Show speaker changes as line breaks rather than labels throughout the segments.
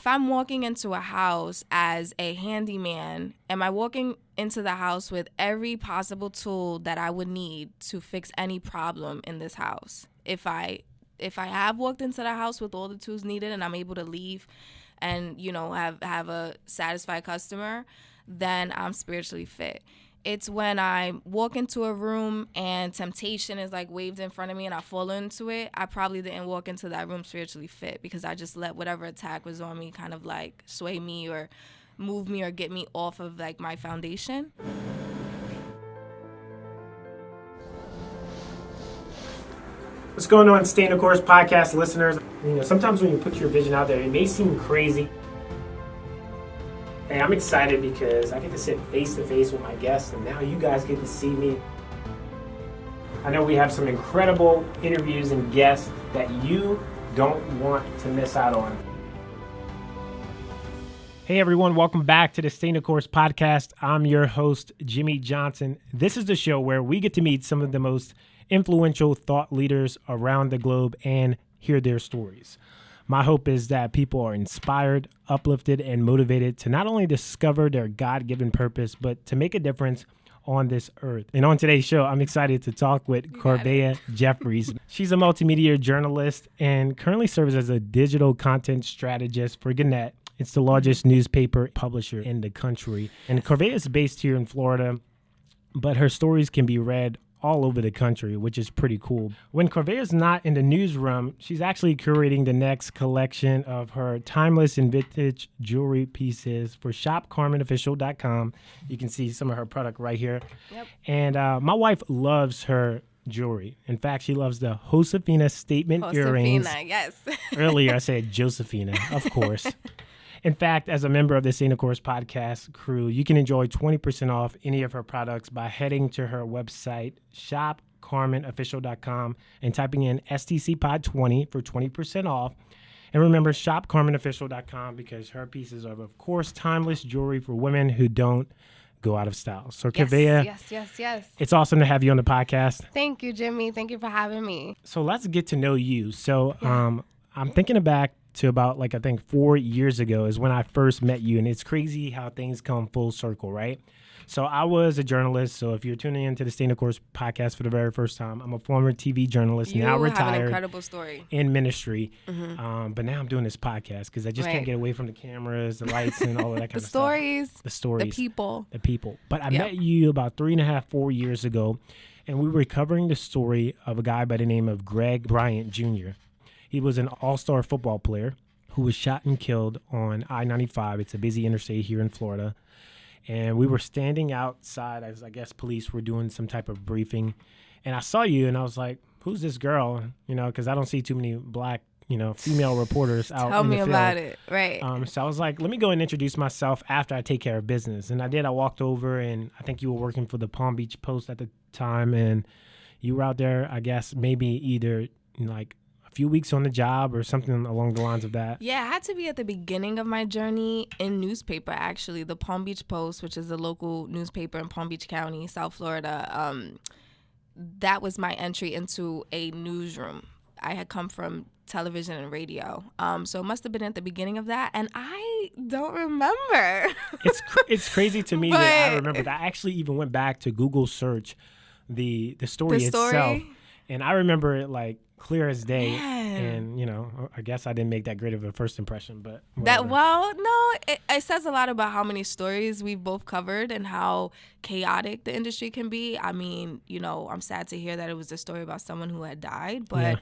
if I'm walking into a house as a handyman, am I walking into the house with every possible tool that I would need to fix any problem in this house? If I have walked into the house with all the tools needed and I'm able to leave and, have a satisfied customer, then I'm spiritually fit. It's when I walk into a room and temptation is like waved in front of me and I fall into it, I probably didn't walk into that room spiritually fit because I just let whatever attack was on me kind of like sway me or move me or get me off of like my foundation.
What's going on, Stay the Course podcast listeners? Sometimes when you put your vision out there, it may seem crazy. Hey, I'm excited because I get to sit face to face with my guests, and now you guys get to see me. I know we have some incredible interviews and guests that you don't want to miss out on. Hey everyone, welcome back to the Stay the Course podcast. I'm your host, Jimmie Johnson. This is the show where we get to meet some of the most influential thought leaders around the globe and hear their stories. My hope is that people are inspired, uplifted, and motivated to not only discover their God-given purpose, but to make a difference on this earth. And on today's show, I'm excited to talk with Corvaya Jeffries. She's a multimedia journalist and currently serves as a digital content strategist for Gannett. It's the largest newspaper publisher in the country. And Corvaya is based here in Florida, but her stories can be read all over the country, which is pretty cool. When Corvaya's not in the newsroom, she's actually curating the next collection of her timeless and vintage jewelry pieces for shopcarmenofficial.com. You can see some of her product right here. Yep. And my wife loves her jewelry. In fact, she loves the Josefina statement earrings.
Yes.
Earlier, I said Josephina, of course. In fact, as a member of the Stay the Course podcast crew, you can enjoy 20% off any of her products by heading to her website, shopcarmenofficial.com, and typing in STCPod20 for 20% off. And remember, shopcarmenofficial.com because her pieces are, of course, timeless jewelry for women who don't go out of style. So, Corvaya,
yes.
It's awesome to have you on the podcast.
Thank you, Jimmy. Thank you for having me.
So let's get to know you. So I'm thinking back to about, I think 4 years ago is when I first met you. And it's crazy how things come full circle, right? So I was a journalist. So if you're tuning into the Stay the Course podcast for the very first time, I'm a former TV journalist, now retired.
You have an incredible story.
In ministry. Mm-hmm. But now I'm doing this podcast because I just can't get away from the cameras, the lights, and all of that kind of stuff. The stories. The people. But I met you about 3.5, 4 years ago, and we were covering the story of a guy by the name of Greg Bryant Jr. He was an all-star football player who was shot and killed on I-95. It's a busy interstate here in Florida. And we were standing outside as, I guess, police were doing some type of briefing. And I saw you, and I was like, who's this girl? Because I don't see too many black, female reporters out in the field.
Tell me about it. Right.
So I was like, let me go and introduce myself after I take care of business. And I did. I walked over, and I think you were working for the Palm Beach Post at the time. And you were out there, I guess, maybe either, few weeks on the job or something along the lines of that.
Yeah, I had to be at the beginning of my journey in newspaper, actually. The Palm Beach Post, which is a local newspaper in Palm Beach County, South Florida, that was my entry into a newsroom. I had come from television and radio, so it must have been at the beginning of that, and I don't remember.
It's crazy to me that I remember that. I actually even went back to Google search the story itself, and I remember it clear as day. Man. And I guess I didn't make that great of a first impression, but
it says a lot about how many stories we've both covered and how chaotic the industry can be. I mean, I'm sad to hear that it was a story about someone who had died, but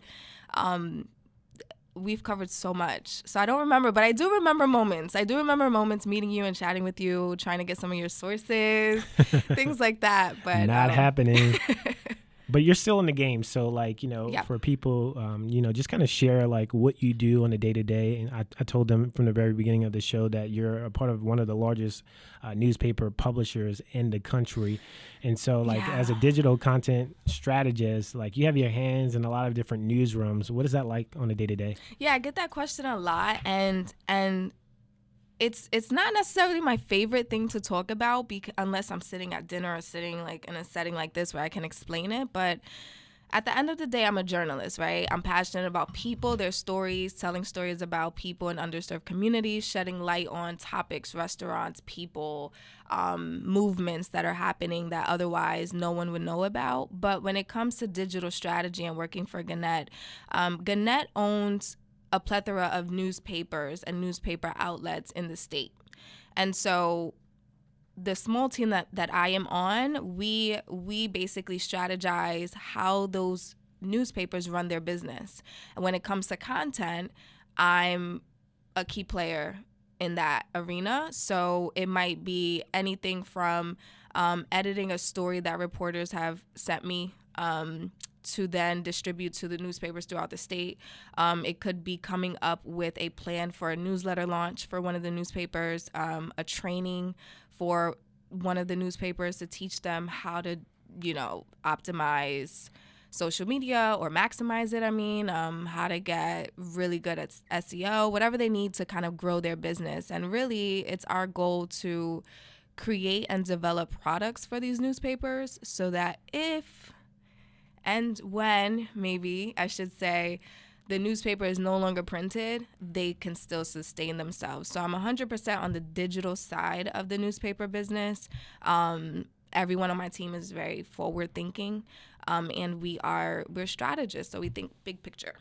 we've covered so much, so I don't remember, but I do remember moments. Meeting you and chatting with you, trying to get some of your sources, things like that, but
not happening. But you're still in the game, so for people, just kind of share what you do on a day-to-day. And I told them from the very beginning of the show that you're a part of one of the largest newspaper publishers in the country. And so as a digital content strategist, you have your hands in a lot of different newsrooms. What is that like on a day-to-day?
Yeah, I get that question a lot, and it's not necessarily my favorite thing to talk about unless I'm sitting at dinner or sitting in a setting like this where I can explain it. But at the end of the day, I'm a journalist, right? I'm passionate about people, their stories, telling stories about people in underserved communities, shedding light on topics, restaurants, people, movements that are happening that otherwise no one would know about. But when it comes to digital strategy and working for Gannett, Gannett owns a plethora of newspapers and newspaper outlets in the state. And so the small team that I am on, we basically strategize how those newspapers run their business. And when it comes to content, I'm a key player in that arena. So it might be anything from editing a story that reporters have sent me to then distribute to the newspapers throughout the state. It could be coming up with a plan for a newsletter launch for one of the newspapers, a training for one of the newspapers to teach them how to, optimize social media or maximize it. How to get really good at SEO, whatever they need to kind of grow their business. And really, it's our goal to create and develop products for these newspapers so that if and when, maybe I should say, the newspaper is no longer printed, they can still sustain themselves. So I'm 100% on the digital side of the newspaper business. Everyone on my team is very forward thinking, and we're strategists, so we think big picture.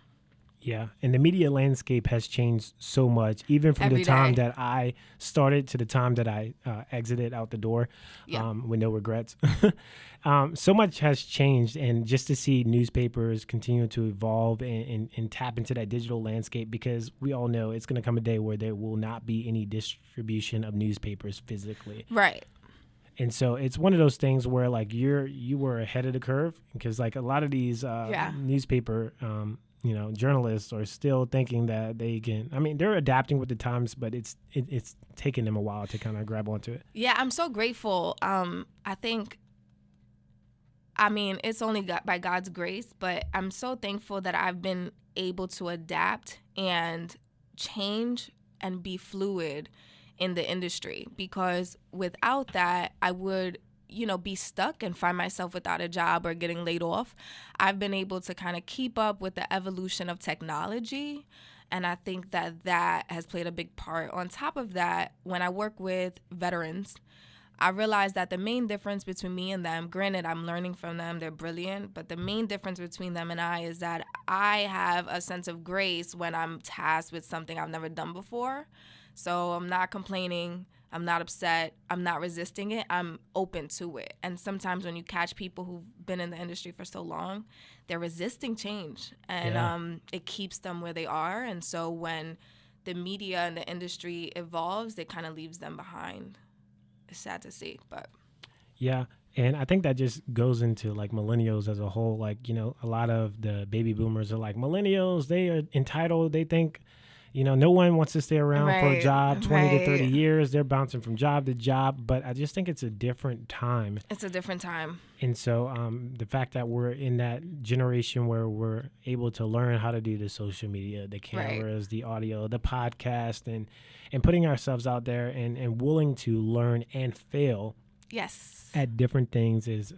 Yeah, and the media landscape has changed so much, even from the time that I started to the time that I exited out the door, with no regrets. So much has changed, and just to see newspapers continue to evolve and tap into that digital landscape, because we all know it's going to come a day where there will not be any distribution of newspapers physically.
Right.
And so it's one of those things where like you were ahead of the curve, because like a lot of these newspaper journalists are still thinking that they can. I mean, they're adapting with the times, but it's taken them a while to kind of grab onto it.
Yeah, I'm so grateful. It's only by God's grace, but I'm so thankful that I've been able to adapt and change and be fluid in the industry, because without that, I would be stuck and find myself without a job or getting laid off. I've been able to kind of keep up with the evolution of technology, and I think that has played a big part. On top of that, when I work with veterans, I realized that the main difference between me and them, granted, I'm learning from them, they're brilliant, but the main difference between them and I is that I have a sense of grace when I'm tasked with something I've never done before. So I'm not complaining, I'm not upset, I'm not resisting it, I'm open to it. And sometimes when you catch people who've been in the industry for so long, they're resisting change, and it keeps them where they are. And so when the media and the industry evolves, it kind of leaves them behind. It's sad to see, but.
Yeah. And I think that just goes into like millennials as a whole. Like, a lot of the baby boomers are like, millennials, they are entitled. They think, no one wants to stay around for a job 20 to 30 years. They're bouncing from job to job. But I just think it's a different time.
It's a different time.
And so the fact that we're in that generation where we're able to learn how to do the social media, the cameras, the audio, the podcast, and putting ourselves out there and willing to learn and fail at different things is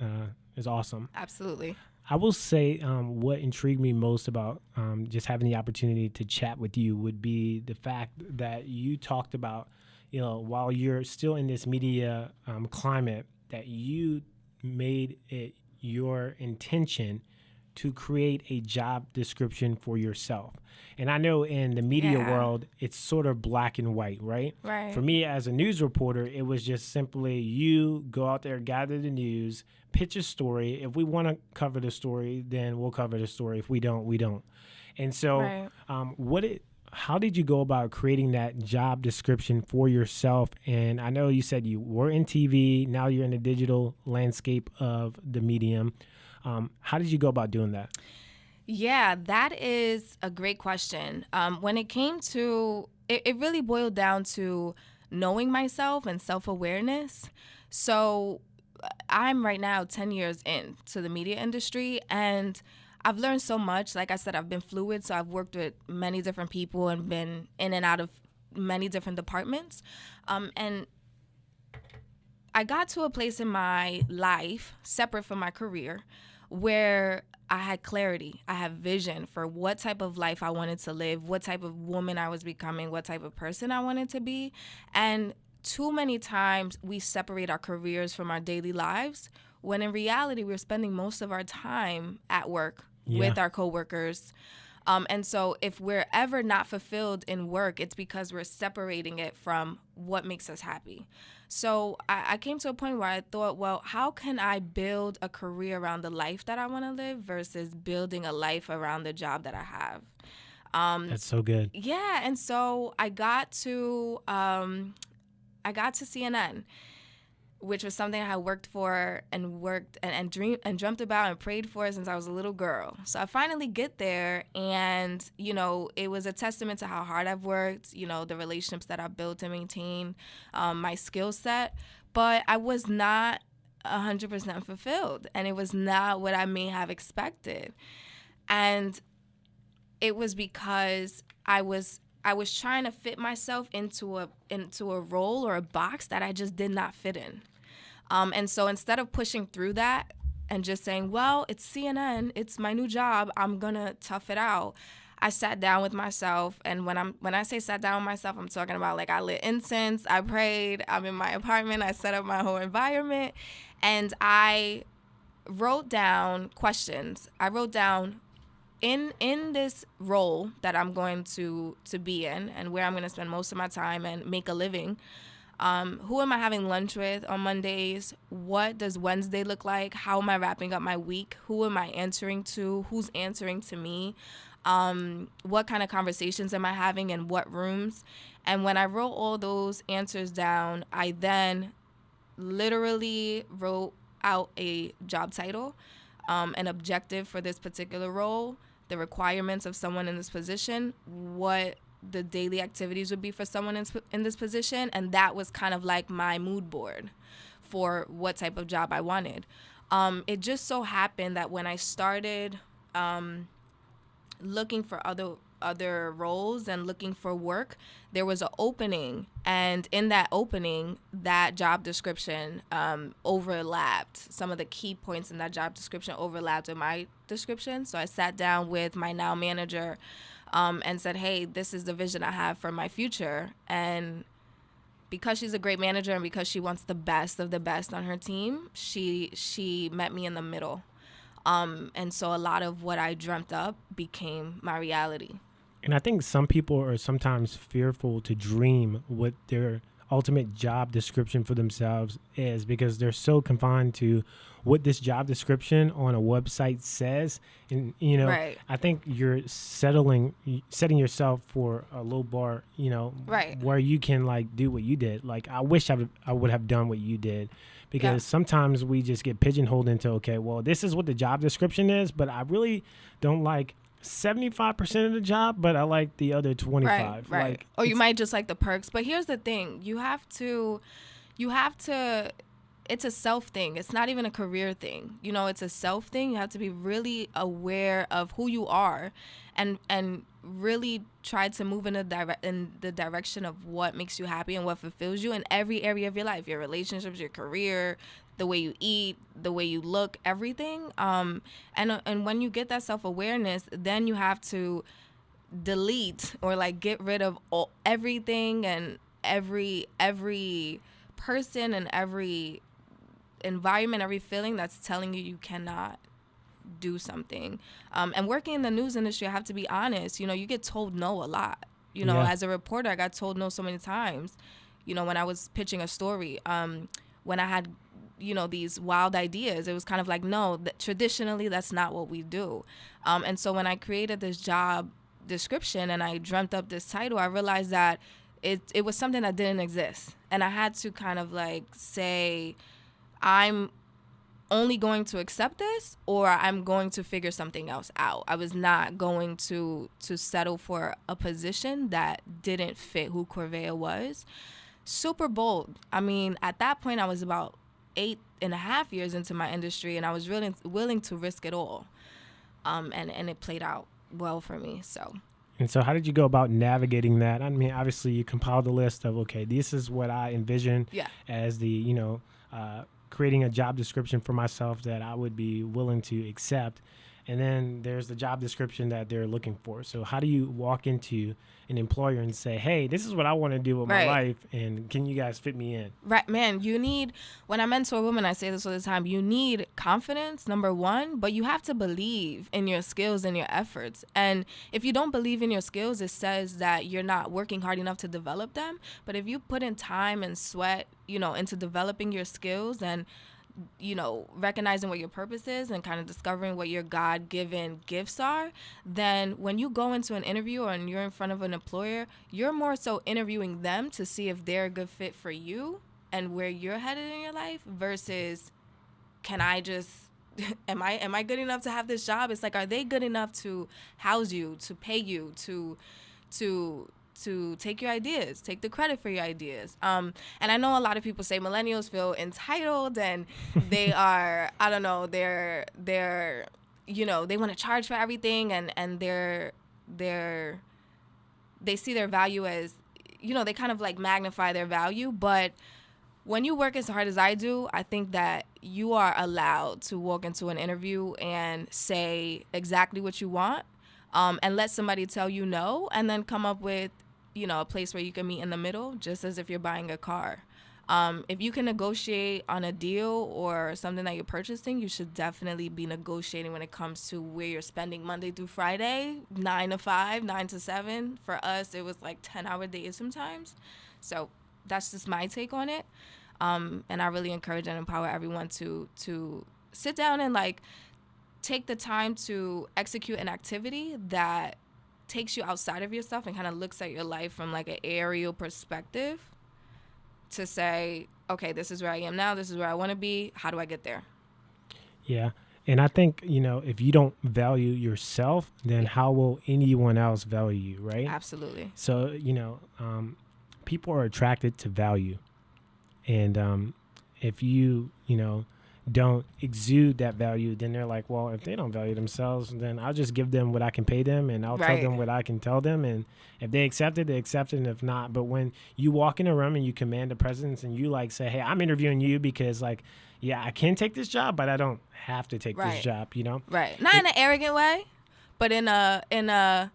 awesome.
Absolutely.
I will say what intrigued me most about just having the opportunity to chat with you would be the fact that you talked about, while you're still in this media climate, that you made it your intention to create a job description for yourself. And I know in the media world, it's sort of black and white, right?
Right.
For me as a news reporter, it was just simply you go out there, gather the news, pitch a story. If we want to cover the story, then we'll cover the story. If we don't, we don't. And so how did you go about creating that job description for yourself? And I know you said you were in TV, now you're in the digital landscape of the medium. How did you go about doing that?
Yeah, that is a great question. When it came to, it really boiled down to knowing myself and self-awareness. So I'm right now 10 years into the media industry, and I've learned so much. Like I said, I've been fluid, so I've worked with many different people and been in and out of many different departments. And I got to a place in my life, separate from my career, where I had clarity. I had vision for what type of life I wanted to live, what type of woman I was becoming, what type of person I wanted to be. And too many times we separate our careers from our daily lives, when in reality we're spending most of our time at work with our coworkers. And so if we're ever not fulfilled in work, it's because we're separating it from what makes us happy. So I came to a point where I thought, well, how can I build a career around the life that I want to live versus building a life around the job that I have?
That's so good.
Yeah, and so I got to CNN, which was something I had worked for and dreamt about and prayed for since I was a little girl. So I finally get there, and it was a testament to how hard I've worked, the relationships that I've built and maintained, my skill set. But I was not 100% fulfilled, and it was not what I may have expected. And it was because I was trying to fit myself into a role or a box that I just did not fit in. And so instead of pushing through that and just saying, well, it's CNN, it's my new job, I'm going to tough it out, I sat down with myself. And when I say sat down with myself, I'm talking about like I lit incense, I prayed, I'm in my apartment, I set up my whole environment, and I wrote down questions. I wrote down in this role that I'm going to be in and where I'm going to spend most of my time and make a living, who am I having lunch with on Mondays? What does Wednesday look like? How am I wrapping up my week? Who am I answering to? Who's answering to me? What kind of conversations am I having in what rooms? And when I wrote all those answers down, I then literally wrote out a job title, an objective for this particular role, the requirements of someone in this position, what the daily activities would be for someone in this position, and that was kind of like my mood board for what type of job I wanted. It just so happened that when I started looking for other roles and looking for work, there was an opening, and in that opening, that job description overlapped. Some of the key points in that job description overlapped with my description. So I sat down with my now manager and said, hey, this is the vision I have for my future. And because she's a great manager and because she wants the best of the best on her team, she met me in the middle. And so a lot of what I dreamt up became my reality.
And I think some people are sometimes fearful to dream what their ultimate job description for themselves is, because they're so confined to what this job description on a website says. And,
Right.
I think you're setting yourself for a low bar,
Right.
where you can like do what you did. Like, I wish I would have done what you did, because sometimes we just get pigeonholed into, okay, well, this is what the job description is, but I really don't like 75% of the job, but I like the other 25.
Right.
Like,
or you might just like the perks. But here's the thing. You have to, it's a self thing. It's not even a career thing. It's a self thing. You have to be really aware of who you are and really try to move in the direction of what makes you happy and what fulfills you in every area of your life, your relationships, your career, the way you eat, the way you look, everything. And when you get that self-awareness, then you have to delete or like get rid of everything and every person and every environment, every feeling that's telling you cannot do something. And working in the news industry, I have to be honest, you get told no a lot. As a reporter, I got told no so many times, when I was pitching a story, when I had these wild ideas, it was kind of like, no, traditionally that's not what we do. And so when I created this job description and I dreamt up this title, I realized that it was something that didn't exist. And I had to kind of like say, I'm only going to accept this, or I'm going to figure something else out. I was not going to settle for a position that didn't fit who Corvaya was. Super bold. I mean, at that point, I was about 8.5 years into my industry, and I was really willing to risk it all. And it played out well for me. So.
And so how did you go about navigating that? I mean, obviously you compiled a list of, okay, this is what I envision as the, creating a job description for myself that I would be willing to accept. and then there's the job description that they're looking for. So how do you walk into an employer and say, hey, this is what I want to do with my life, and can you guys fit me in?
Right, man, you need, when I mentor women, I say this all the time, you need confidence, number one, but you have to believe in your skills and your efforts. And if you don't believe in your skills, it says that you're not working hard enough to develop them. But if you put in time and sweat, into developing your skills and recognizing what your purpose is and kind of discovering what your God-given gifts are, then when you go into an interview or you're in front of an employer, you're more so interviewing them to see if they're a good fit for you and where you're headed in your life versus can I just am I good enough to have this job? It's like, are they good enough to house you, to pay you, to take your ideas, take the credit for your ideas. And I know a lot of people say millennials feel entitled and they are, I don't know, they're they want to charge for everything and they see their value as, they kind of like magnify their value. But when you work as hard as I do, I think that you are allowed to walk into an interview and say exactly what you want. And let somebody tell you no, and then come up with, a place where you can meet in the middle, just as if you're buying a car. If you can negotiate on a deal or something that you're purchasing, you should definitely be negotiating when it comes to where you're spending Monday through Friday, 9 to 5, 9 to 7. For us, it was like 10-hour days sometimes. So that's just my take on it. And I really encourage and empower everyone to sit down and take the time to execute an activity that takes you outside of yourself and kind of looks at your life from an aerial perspective to say, okay, this is where I am now. This is where I want to be. How do I get there?
Yeah. And I think, if you don't value yourself, then how will anyone else value you, right?
Absolutely.
So, people are attracted to value. And if you, don't exude that value, then they're like, well, if they don't value themselves, then I'll just give them what I can pay them and I'll tell them what I can tell them. And if they accept it, they accept it. And if not, but when you walk in a room and you command a presence and you say, hey, I'm interviewing you because I can take this job, but I don't have to take this job,
Right. Not in an arrogant way, but in a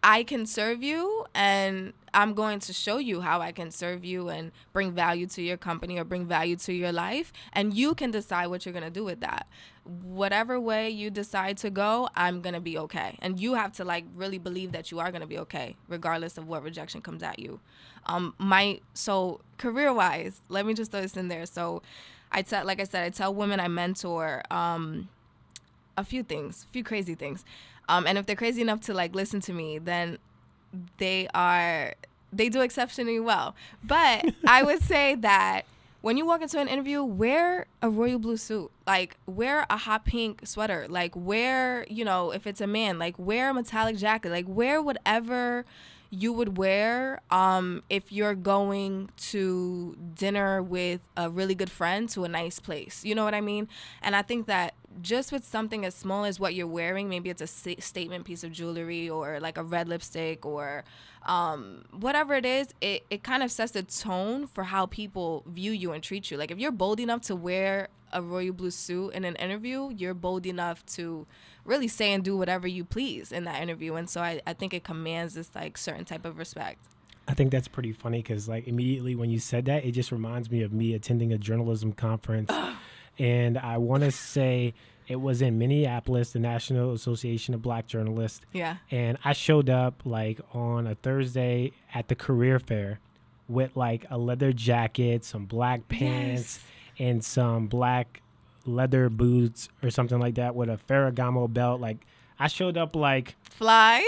I can serve you and I'm going to show you how I can serve you and bring value to your company or bring value to your life. And you can decide what you're going to do with that. Whatever way you decide to go, I'm going to be okay. And you have to really believe that you are going to be okay, regardless of what rejection comes at you. So career-wise, let me just throw this in there. So I tell women I mentor a few crazy things. And if they're crazy enough to listen to me, then they do exceptionally well. But I would say that when you walk into an interview, wear a royal blue suit, wear a hot pink sweater, wear, if it's a man, wear a metallic jacket, wear whatever you would wear if you're going to dinner with a really good friend to a nice place. You know what I mean? And I think that just with something as small as what you're wearing, maybe it's a statement piece of jewelry or a red lipstick or whatever it is, it kind of sets the tone for how people view you and treat you. If you're bold enough to wear a royal blue suit in an interview, you're bold enough to really say and do whatever you please in that interview. And so I think it commands this certain type of respect.
I think that's pretty funny because immediately when you said that, it just reminds me of me attending a journalism conference. And I want to say it was in Minneapolis, the National Association of Black Journalists.
Yeah.
And I showed up on a Thursday at the career fair with a leather jacket, some black pants, and some black leather boots or something like that with a Ferragamo belt. I showed up
fly.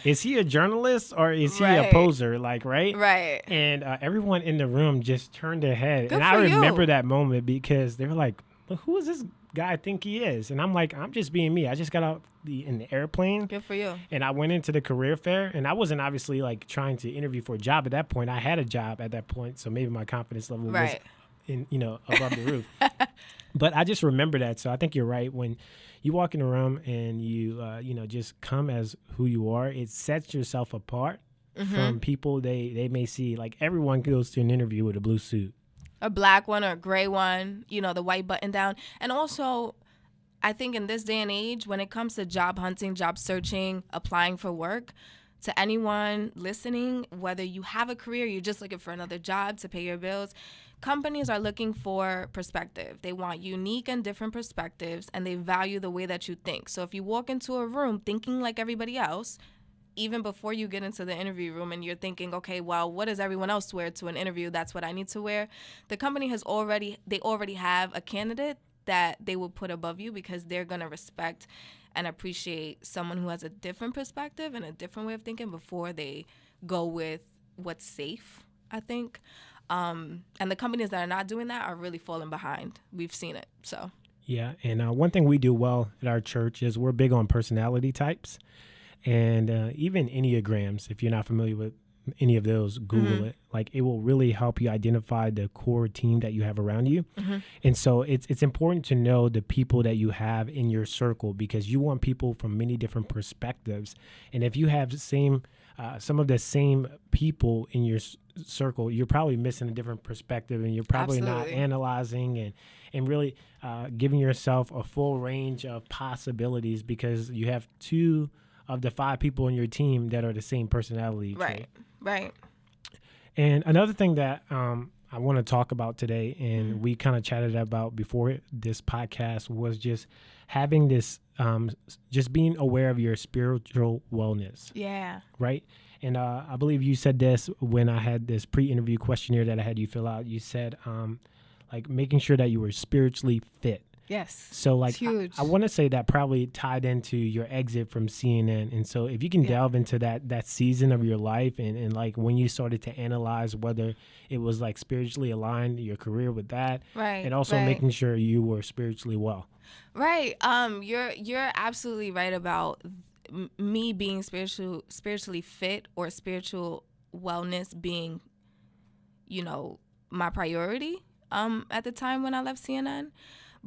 Is he a journalist or is he a poser?
Right.
And everyone in the room just turned their head.
Good
and
for
I remember
you.
that moment because they were like, well, who is this guy I think he is? And I'm like, I'm just being me. I just got out in the airplane.
Good for you.
And I went into the career fair and I wasn't obviously trying to interview for a job at that point. I had a job at that point. So maybe my confidence level was above the roof. But I just remember that. So I think you're right. When you walk in a room and you, just come as who you are, it sets yourself apart from people. They may see, everyone goes to an interview with a blue suit.
A black one or a gray one, the white button down. And also, I think in this day and age, when it comes to job hunting, job searching, applying for work, to anyone listening, whether you have a career, you're just looking for another job to pay your bills, companies are looking for perspective. They want unique and different perspectives, and they value the way that you think. So if you walk into a room thinking like everybody else, even before you get into the interview room and you're thinking, okay, well, what does everyone else wear to an interview? That's what I need to wear. The company they already have a candidate that they will put above you because they're going to respect and appreciate someone who has a different perspective and a different way of thinking before they go with what's safe, I think. And the companies that are not doing that are really falling behind. We've seen it. So
Yeah, and one thing we do well at our church is we're big on personality types. And even Enneagrams, if you're not familiar with any of those, Google it. Like, it will really help you identify the core team that you have around you. And so it's important to know the people that you have in your circle, because you want people from many different perspectives. And if you have some of the same people in your circle, you're probably missing a different perspective, and you're probably not analyzing and really giving yourself a full range of possibilities, because you have two of the 5 people in your team that are the same personality trait.
Right.
And another thing that I want to talk about today, and we kind of chatted about before this podcast, was just having this, just being aware of your spiritual wellness.
Yeah.
Right? And I believe you said this when I had this pre-interview questionnaire that I had you fill out. You said, like, making sure that you were spiritually fit.
Yes.
So, like,
it's huge.
I want to say that probably tied into your exit from CNN. And so if you can delve into that season of your life and like when you started to analyze whether it was like spiritually aligned, your career with that, and also making sure you were spiritually well.
Right. You're absolutely right about me being spiritually fit, or spiritual wellness being, my priority at the time when I left CNN.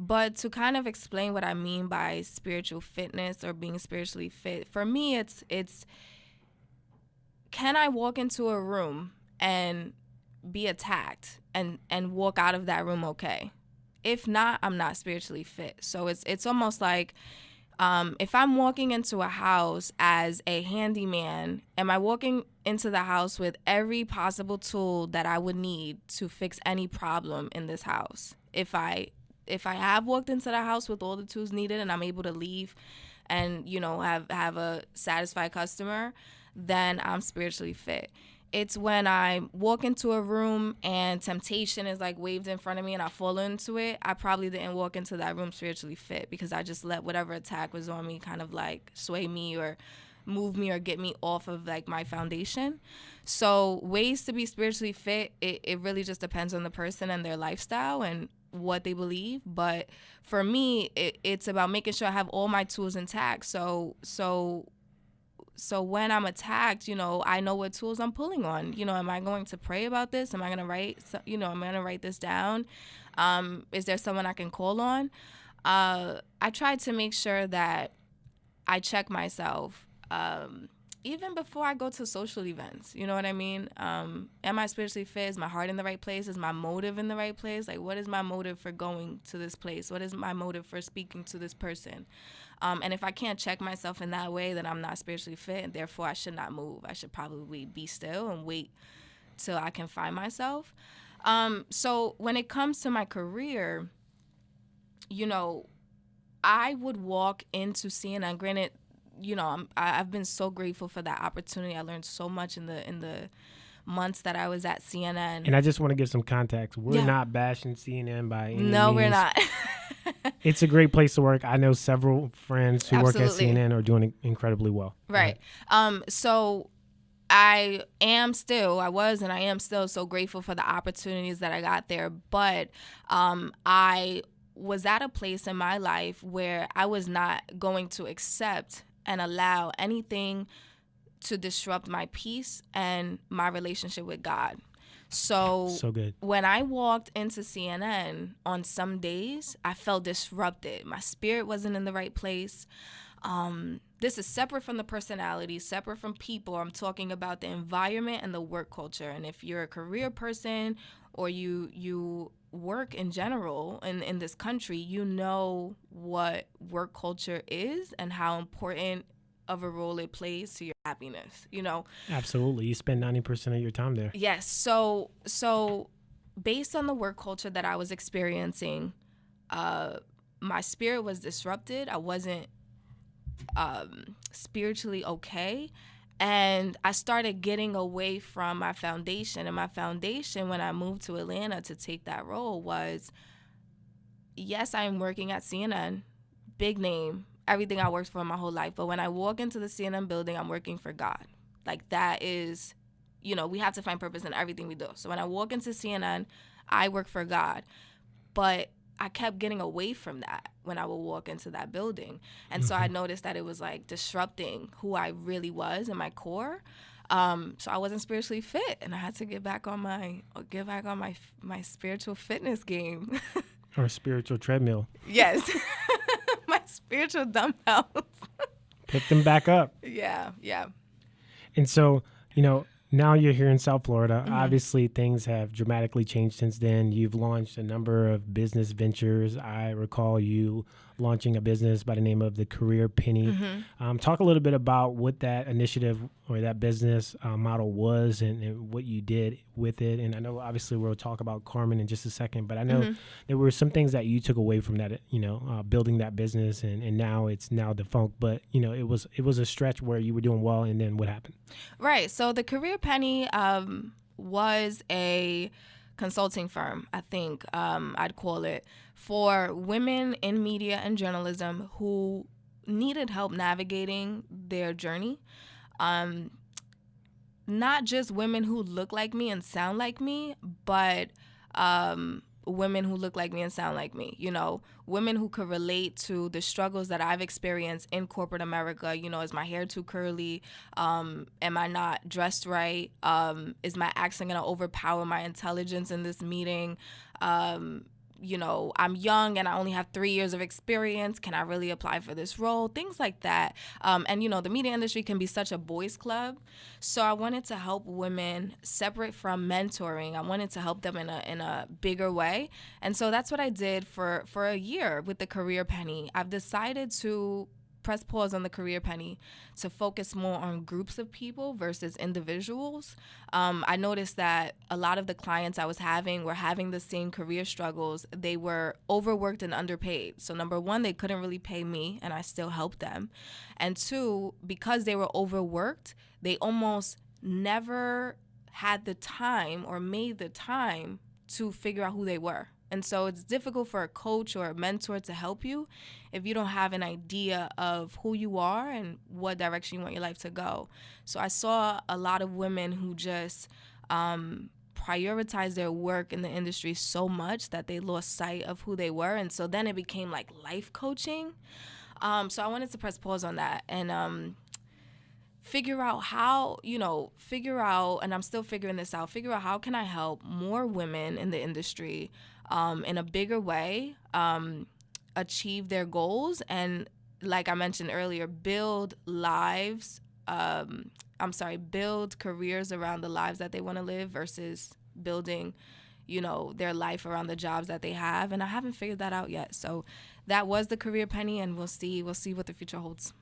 But to kind of explain what I mean by spiritual fitness or being spiritually fit, for me, it's can I walk into a room and be attacked and walk out of that room okay? If not, I'm not spiritually fit. So it's almost like, if I'm walking into a house as a handyman, am I walking into the house with every possible tool that I would need to fix any problem in this house? If I have walked into the house with all the tools needed and I'm able to leave and, have a satisfied customer, then I'm spiritually fit. It's when I walk into a room and temptation is like waved in front of me and I fall into it, I probably didn't walk into that room spiritually fit, because I just let whatever attack was on me kind of like sway me or move me or get me off of like my foundation. So ways to be spiritually fit, it really just depends on the person and their lifestyle and what they believe. But for me, it's about making sure I have all my tools intact. So when I'm attacked, I know what tools I'm pulling on. Am I going to pray about this? Am I going to write this down? Is there someone I can call on? I try to make sure that I check myself even before I go to social events. You know what I mean? Am I spiritually fit? Is my heart in the right place? Is my motive in the right place? Like, what is my motive for going to this place? What is my motive for speaking to this person? And if I can't check myself in that way, then I'm not spiritually fit, and therefore I should not move. I should probably be still and wait till I can find myself. So when it comes to my career, I would walk into CNN. Granted, I've been so grateful for that opportunity. I learned so much in the months that I was at CNN.
And I just want to give some context. We're not bashing CNN by any means.
We're not.
It's a great place to work. I know several friends who work at CNN are doing incredibly well.
Right. So I was and I am still so grateful for the opportunities that I got there. But I was at a place in my life where I was not going to accept and allow anything to disrupt my peace and my relationship with God. So
good.
When I walked into CNN, on some days I felt disrupted. My spirit wasn't in the right place. This is separate from the personality, separate from people. I'm talking about the environment and the work culture. And if you're a career person or you work in general in this country, you know what work culture is and how important of a role it plays to your happiness, you know?
Absolutely. You spend 90% of your time there.
Yes. So based on the work culture that I was experiencing, my spirit was disrupted. I wasn't spiritually okay. And I started getting away from my foundation. And my foundation, when I moved to Atlanta to take that role, was, yes, I'm working at CNN, big name, everything I worked for my whole life. But when I walk into the CNN building, I'm working for God. Like, that is, you know, we have to find purpose in everything we do. So when I walk into CNN, I work for God. But I kept getting away from that when I would walk into that building. And so I noticed that it was like disrupting who I really was in my core. So I wasn't spiritually fit, and I had to get back on my spiritual fitness game.
Or a spiritual treadmill.
Yes. My spiritual dumbbells.
Pick them back up.
Yeah.
And so, you know, now you're here in South Florida. Obviously, things have dramatically changed since then. You've launched a number of business ventures. I recall you launching a business by the name of the Career Penny. Talk a little bit about what that initiative or that business model was and what you did with it. And I know, obviously, we'll talk about Carmen in just a second, but I know there were some things that you took away from that, you know, building that business, and now it's now defunct. But, you know, it was a stretch where you were doing well, and then what happened?
Right. So the Career Penny was a consulting firm, I think I'd call it, for women in media and journalism who needed help navigating their journey. Not just women who look like me and sound like me, but women who look like me and sound like me, you know, women who could relate to the struggles that I've experienced in corporate America. You know, is my hair too curly? Am I not dressed right? Is my accent going to overpower my intelligence in this meeting? You know, I'm young and I only have 3 years of experience. Can I really apply for this role? Things like that. And, you know, the media industry can be such a boys' club. So I wanted to help women separate from mentoring. I wanted to help them in a bigger way. And so that's what I did for a year with the Career Penny. I've decided to press pause on the Career Penny to focus more on groups of people versus individuals. I noticed that a lot of the clients I was having were having the same career struggles. They were overworked and underpaid. So number one, they couldn't really pay me, and I still helped them. And two, because they were overworked, they almost never had the time or made the time to figure out who they were. And so it's difficult for a coach or a mentor to help you if you don't have an idea of who you are and what direction you want your life to go. So I saw a lot of women who just prioritize their work in the industry so much that they lost sight of who they were. And so then it became like life coaching. So I wanted to press pause on that and figure out how, and I'm still figuring this out, figure out how can I help more women in the industry in a bigger way, achieve their goals, and like I mentioned earlier, build careers around the lives that they want to live versus building, their life around the jobs that they have. And I haven't figured that out yet. So that was the Career Penny, and we'll see what the future holds.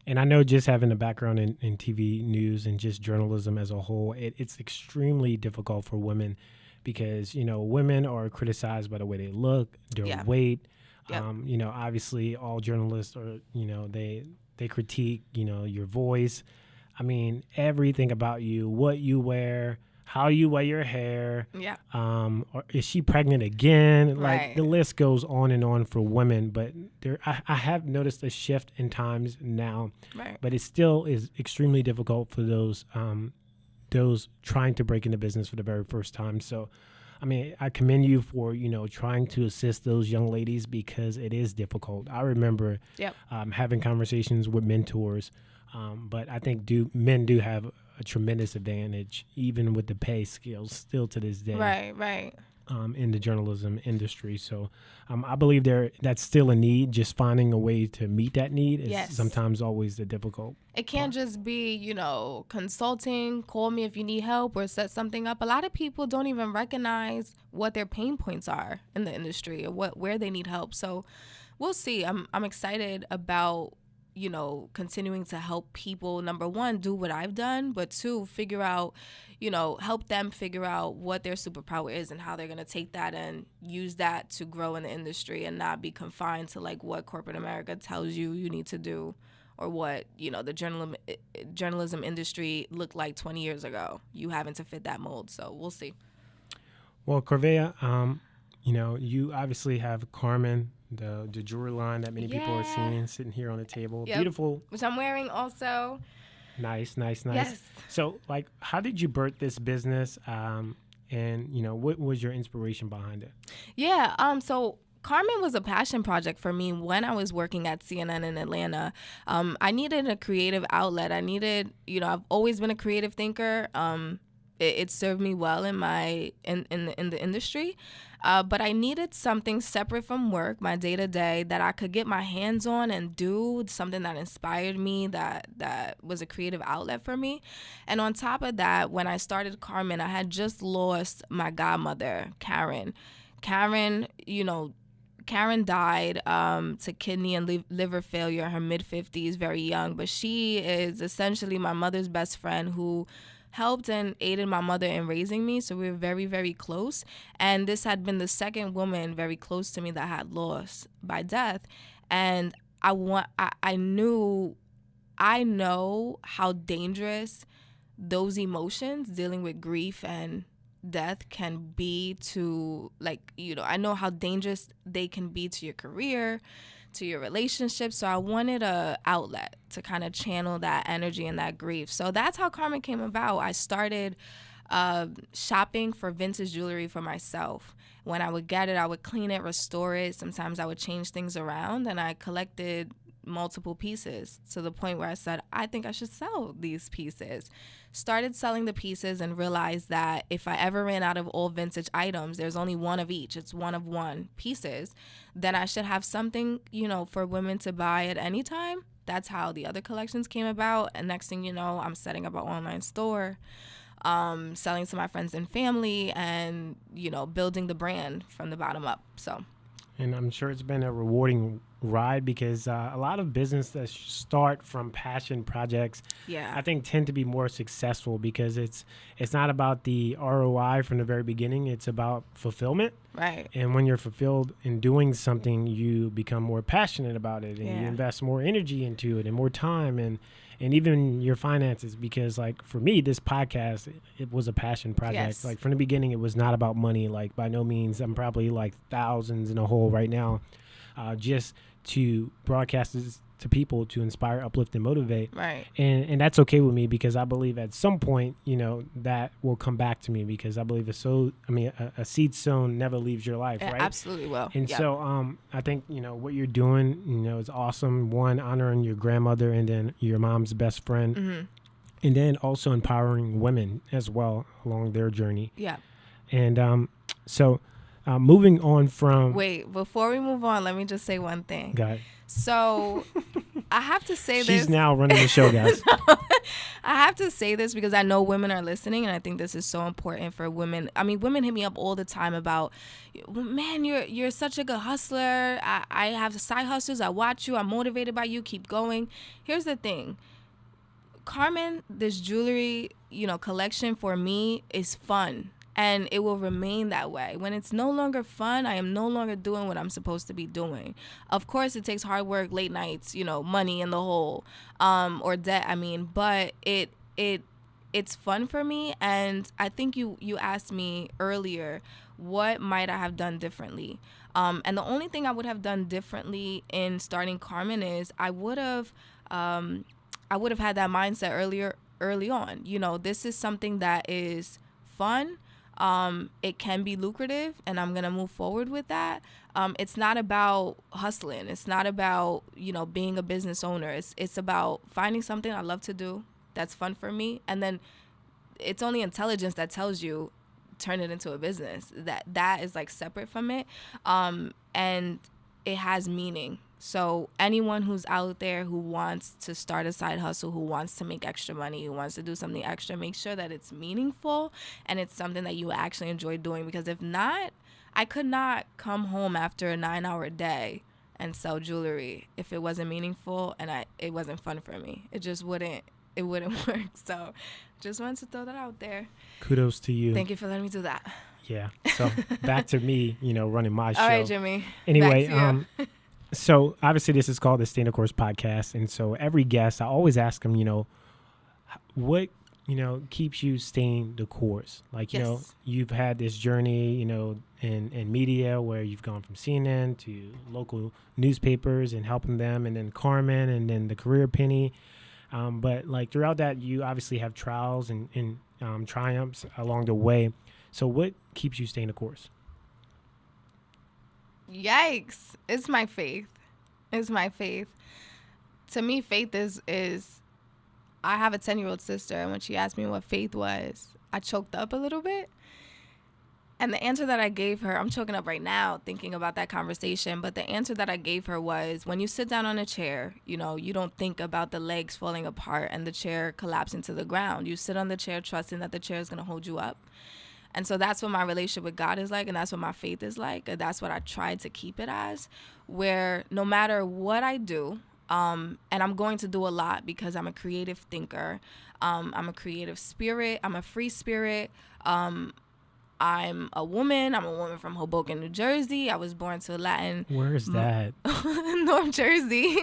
And I know, just having a background in TV news and just journalism as a whole, it's extremely difficult for women because, women are criticized by the way they look, their weight.
Yep.
Obviously all journalists are, they critique, your voice. I mean, everything about you, what you wear, how you wear your hair.
Yeah.
Or is she pregnant again? Like,
Right.
the list goes on and on for women, but I have noticed a shift in times now,
Right.
but it still is extremely difficult for those trying to break into business for the very first time. So, I mean, I commend you for, trying to assist those young ladies because it is difficult. I remember having conversations with mentors, but I think men do have a tremendous advantage, even with the pay scales, still to this day.
Right.
in the journalism industry. So I believe that's still a need. Just finding a way to meet that need is
Yes.
sometimes always the difficult.
It can't just be, consulting, call me if you need help or set something up. A lot of people don't even recognize what their pain points are in the industry or where they need help. So we'll see. I'm excited about, continuing to help people, number one, do what I've done, but two, figure out, help them figure out what their superpower is and how they're going to take that and use that to grow in the industry and not be confined to like what corporate America tells you need to do or what, the journalism industry looked like 20 years ago. You having to fit that mold. So we'll see.
Well, Corvaya, you obviously have Carmen, the jewelry line that many people are seeing sitting here on the table.
Yep.
Beautiful.
Which I'm wearing also.
Nice.
Yes.
So, how did you birth this business? And, what was your inspiration behind it?
Yeah. So Carmen was a passion project for me when I was working at CNN in Atlanta. I needed a creative outlet. I needed, I've always been a creative thinker. It served me well in the industry. But I needed something separate from work, my day-to-day, that I could get my hands on and do, something that inspired me, that was a creative outlet for me. And on top of that, when I started Carmen, I had just lost my godmother, Karen. Karen died to kidney and liver failure in her mid-50s, very young. But she is essentially my mother's best friend who helped and aided my mother in raising me. So we were very, very close. And this had been the second woman very close to me that I had lost by death. And I know how dangerous those emotions, dealing with grief and death, can be to, I know how dangerous they can be to your career, to your relationship. So I wanted a outlet to kind of channel that energy and that grief. So that's how Carmen came about. I started shopping for vintage jewelry for myself. When I would get it, I would clean it, restore it. Sometimes I would change things around, and I collected multiple pieces to the point where I said, I think I should sell these pieces. Started selling the pieces and realized that if I ever ran out of all vintage items, there's only one of each, it's one of one pieces, then I should have something, for women to buy at any time. That's how the other collections came about. And next thing you know, I'm setting up an online store, selling to my friends and family, and, building the brand from the bottom up. So.
And I'm sure it's been a rewarding ride because a lot of business that start from passion projects, I think, tend to be more successful because it's not about the ROI from the very beginning. It's about fulfillment.
Right.
And when you're fulfilled in doing something, you become more passionate about it, and you invest more energy into it and more time and even your finances. Because, for me, this podcast, it was a passion project.
Yes.
From the beginning, it was not about money. By no means, I'm probably thousands in a hole right now, just to broadcast this to people, to inspire, uplift, and motivate.
Right.
And that's okay with me because I believe at some point, that will come back to me because I believe a seed sown never leaves your life, right?
Absolutely will.
And so I think, what you're doing, is awesome. One, honoring your grandmother and then your mom's best friend.
Mm-hmm.
And then also empowering women as well along their journey.
Yeah.
And so moving on from...
Wait, before we move on, let me just say one thing.
Go ahead.
So I have to say this.
She's now running the show, guys.
I have to say this because I know women are listening, and I think this is so important for women. I mean, women hit me up all the time about, man, you're such a good hustler. I have side hustles. I watch you. I'm motivated by you. Keep going. Here's the thing. Carmen, this jewelry, collection for me is fun. And it will remain that way. When it's no longer fun, I am no longer doing what I'm supposed to be doing. Of course, it takes hard work, late nights, money in the hole, or debt. But it's fun for me. And I think you asked me earlier, what might I have done differently? And the only thing I would have done differently in starting Carmen is I would have had that mindset early on. This is something that is fun. It can be lucrative, and I'm going to move forward with that. It's not about hustling. It's not about, being a business owner. It's about finding something I love to do that's fun for me. And then it's only intelligence that tells you turn it into a business. That is like separate from it. And it has meaning. So anyone who's out there who wants to start a side hustle, who wants to make extra money, who wants to do something extra, make sure that it's meaningful and it's something that you actually enjoy doing. Because if not, I could not come home after a 9-hour day and sell jewelry if it wasn't meaningful and it wasn't fun for me. It just wouldn't work. So just wanted to throw that out there.
Kudos to you.
Thank you for letting me do that.
Yeah. So back to me, running my show.
All right, Jimmie.
Anyway, so obviously this is called the Stay the Course podcast. And so every guest, I always ask them, what, keeps you staying the course? Like,
Yes.
You've had this journey, in media where you've gone from CNN to local newspapers and helping them, and then Carmen, and then the Career Penny. But like throughout that, you obviously have trials and triumphs along the way. So what keeps you staying the course?
Yikes. It's my faith. To me, faith is I have a 10-year-old sister, and when she asked me what faith was, I choked up a little bit. And the answer that I gave her, I'm choking up right now thinking about that conversation, but the answer that I gave her was, when you sit down on a chair, you don't think about the legs falling apart and the chair collapsing to the ground. You sit on the chair trusting that the chair is going to hold you up. And so that's what my relationship with God is like, and that's what my faith is like. And that's what I try to keep it as, where no matter what I do, and I'm going to do a lot because I'm a creative thinker. I'm a creative spirit. I'm a free spirit. I'm a woman. I'm a woman from Hoboken, New Jersey. I was born to a Latin.
Where's that?
North Jersey.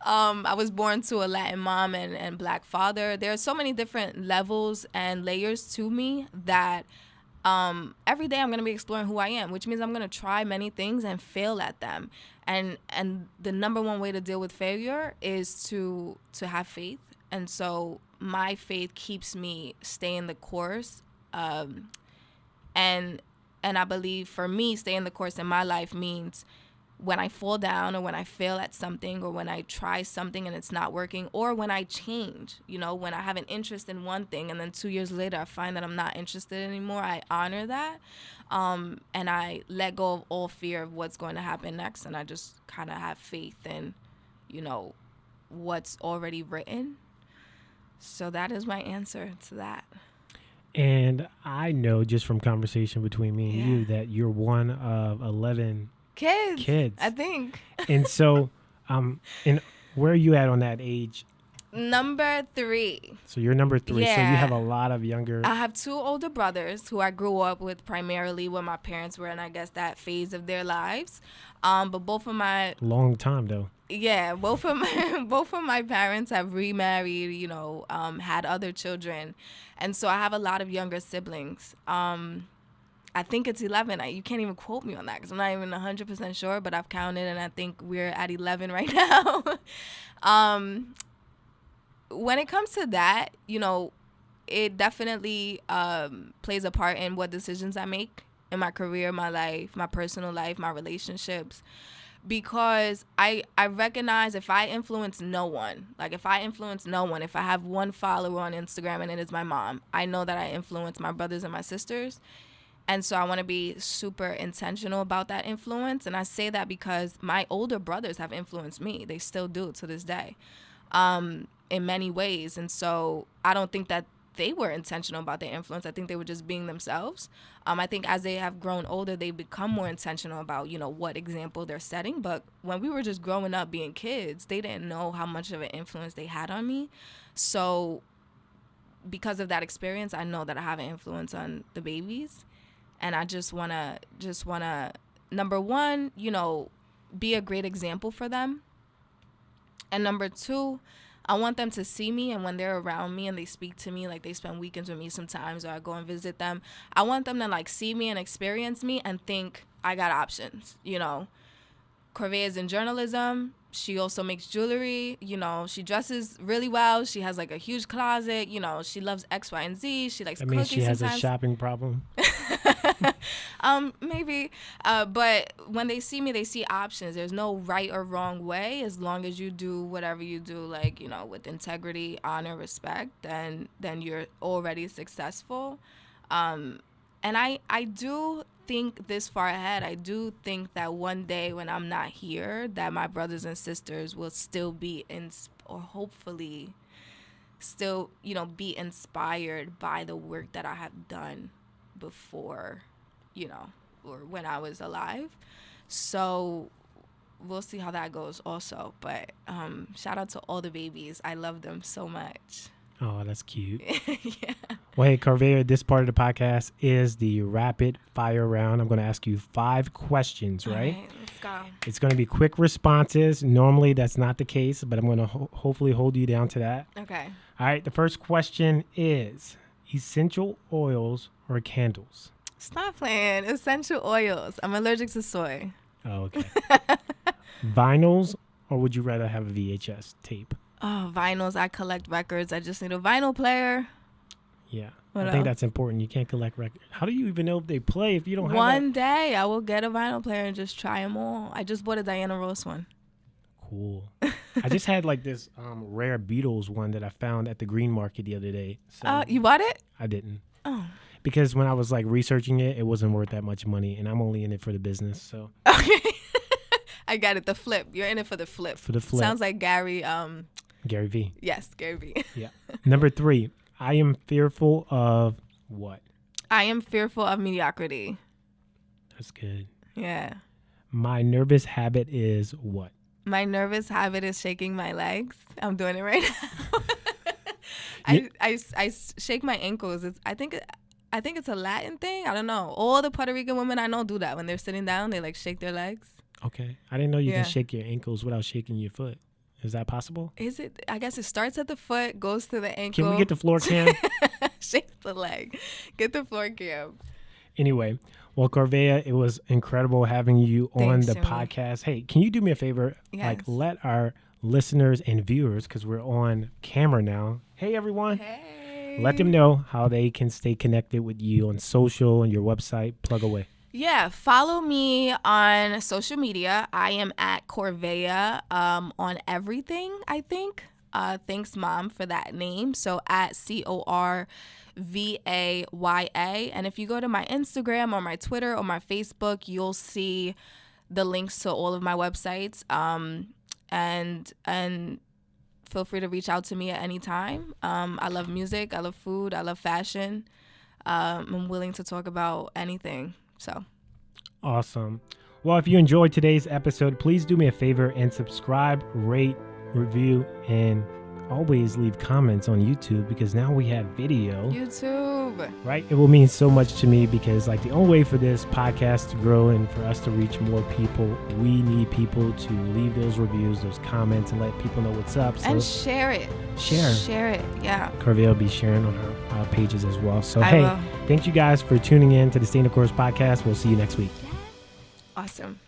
I was born to a Latin mom and Black father. There are so many different levels and layers to me that every day I'm going to be exploring who I am, which means I'm going to try many things and fail at them. And the number one way to deal with failure is to have faith. And so my faith keeps me staying the course. And I believe for me, staying the course in my life means when I fall down or when I fail at something or when I try something and it's not working, or when I change, when I have an interest in one thing and then 2 years later I find that I'm not interested anymore, I honor that. And I let go of all fear of what's going to happen next. And I just kind of have faith in, what's already written. So that is my answer to that.
And I know just from conversation between me and you that you're one of 11 kids.
I think.
And so, and where are you at on that age?
Number 3.
So you're number 3.
Yeah.
So you have a lot of younger.
I have 2 older brothers who I grew up with primarily when my parents were in, I guess, that phase of their lives. But both of my
long time though.
Yeah, both of my parents have remarried, had other children. And so I have a lot of younger siblings. I think it's 11. You can't even quote me on that because I'm not even 100% sure, but I've counted and I think we're at 11 right now. When it comes to that, it definitely plays a part in what decisions I make in my career, my life, my personal life, my relationships. Because I recognize if I influence no one, if I have one follower on Instagram and it is my mom, I know that I influence my brothers and my sisters. And so I want to be super intentional about that influence. And I say that because my older brothers have influenced me. They still do to this day, in many ways. And so I don't think that they were intentional about their influence. I think they were just being themselves. I think as they have grown older, they become more intentional about, what example they're setting. But when we were just growing up being kids, they didn't know how much of an influence they had on me. So because of that experience, I know that I have an influence on the babies. And I just want to, number one, be a great example for them. And number 2, I want them to see me, and when they're around me and they speak to me, like they spend weekends with me sometimes or I go and visit them, I want them to see me and experience me and think I got options. Corvaya is in journalism. She also makes jewelry. She dresses really well. She has a huge closet. She loves X, Y, and Z. She likes cooking sometimes.
She has a shopping problem.
Maybe. But when they see me, they see options. There's no right or wrong way. As long as you do whatever you do, with integrity, honor, respect, then you're already successful. And And I do think this far ahead. I do think that one day when I'm not here, that my brothers and sisters will still be or hopefully still, be inspired by the work that I have done before, or when I was alive. So we'll see how that goes also. But shout out to all the babies. I love them so much.
Oh, that's cute.
Yeah.
Well, hey, Corvaya, this part of the podcast is the rapid fire round. I'm going to ask you 5 questions, right?
All right, let's go.
It's going to be quick responses. Normally, that's not the case, but I'm going to hopefully hold you down to that.
Okay.
All right, the first question is essential oils or candles?
Stop playing. Essential oils. I'm allergic to soy.
Oh, okay. Vinyls, or would you rather have a VHS tape?
Oh, vinyls. I collect records. I just need a vinyl player.
Yeah.
What
I think
else?
that's important. You can't collect records. How do you even know if they play if you don't have
One day I will get a vinyl player and just try them all. I just bought a Diana Ross one.
Cool. I just had like this rare Beatles one that I found at the Green Market the other day. So
You bought it?
I didn't.
Oh.
Because when I was like researching it, it wasn't worth that much money, and I'm only in it for the business. So
Okay. I got it. The flip. You're in it for the flip.
For the flip.
Sounds like Gary.
Gary V.
Yes, Gary V.
Yeah. Number 3, I am fearful of what?
I am fearful of mediocrity.
That's good.
Yeah.
My nervous habit is what?
My nervous habit is shaking my legs. I'm doing it right now.
Yeah.
I shake my ankles. I think it's a Latin thing. I don't know. All the Puerto Rican women I know do that. When they're sitting down, they like shake their legs.
Okay. I didn't know you
Yeah.
can shake your ankles without shaking your foot. Is that possible?
Is it? I guess it starts at the foot, goes to the ankle.
Can we get the floor cam?
Shake the leg. Get the floor cam.
Anyway, well, Corvaya, it was incredible having you on
Thanks,
the
Jimmy.
podcast. Hey, can you do me a favor?
Yes.
Like, let our listeners and viewers, because we're on camera now. Hey, everyone.
Hey.
Let them know how they can stay connected with you on social and your website. Plug away.
Yeah, follow me on social media. I am at Corvaya on everything, I think. Thanks, Mom, for that name. So at Corvaya. And if you go to my Instagram or my Twitter or my Facebook, you'll see the links to all of my websites. And feel free to reach out to me at any time. I love music. I love food. I love fashion. I'm willing to talk about anything. So
Awesome. Well, if you enjoyed today's episode, please do me a favor and subscribe, rate, review, and always leave comments on YouTube, because now we have video.
YouTube.
Right? It will mean so much to me, because like the only way for this podcast to grow and for us to reach more people, we need people to leave those reviews, those comments, and let people know what's up. So
And share it. Share it. Yeah.
Corvaya will be sharing on our pages as well. So
I
hey,
will.
thank you guys for tuning in to the Stay in the Course podcast. We'll see you next week.
Awesome.